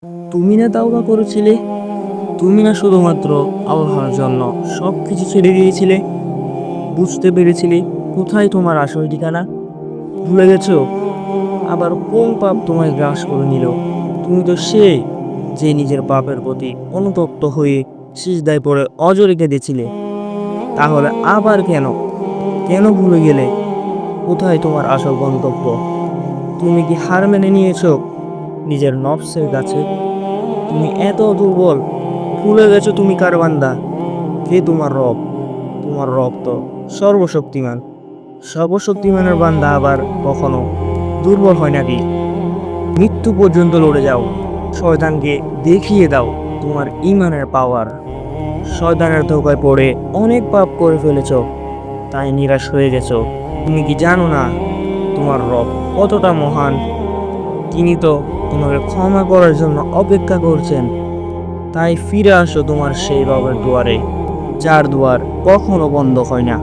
তুমি না তাওবা করেছিলে? তুমি না শুধুমাত্র আল্লাহর জন্য সব কিছু ছেড়ে দিয়েছিলে? বুঝতে পেরেছিলে কোথায় তোমার আসল ঠিকানা? ভুলে গেছো? আবার কোন পাপ তোমায় গ্রাস করে নিল? তুমি তো সে যে নিজের পাপের প্রতি অনুতপ্ত হয়ে সিজদায় পড়ে অজরে কেঁদেছিলে। তাহলে আবার কেন কেন ভুলে গেলে কোথায় তোমার আসল গন্তব্য? তুমি কি হার মেনে নিয়েছো নিজের নফসের কাছে? তুমি এত দুর্বল, ভুলে গেছো তুমি কার বান্দা? কে তোমার রব? তোমার রব তো সর্বশক্তিমান। সর্বশক্তিমানের বান্দা আবার কখনো দুর্বল হয় নাকি? মৃত্যু পর্যন্ত লড়ে যাও, শয়তানকে দেখিয়ে দাও তোমার ইমানের পাওয়ার। শয়তানের ধোকায় পড়ে অনেক পাপ করে ফেলেছ, তাই নিরাশ হয়ে গেছো। তুমি কি জানো না তোমার রব কতটা মহান? তিনি তো তোমাকে ক্ষমা করার জন্য অপেক্ষা করছেন। তাই ফিরে আসো তোমার সেই রবের দুয়ারে, যার দুয়ার কখনো বন্ধ হয় না।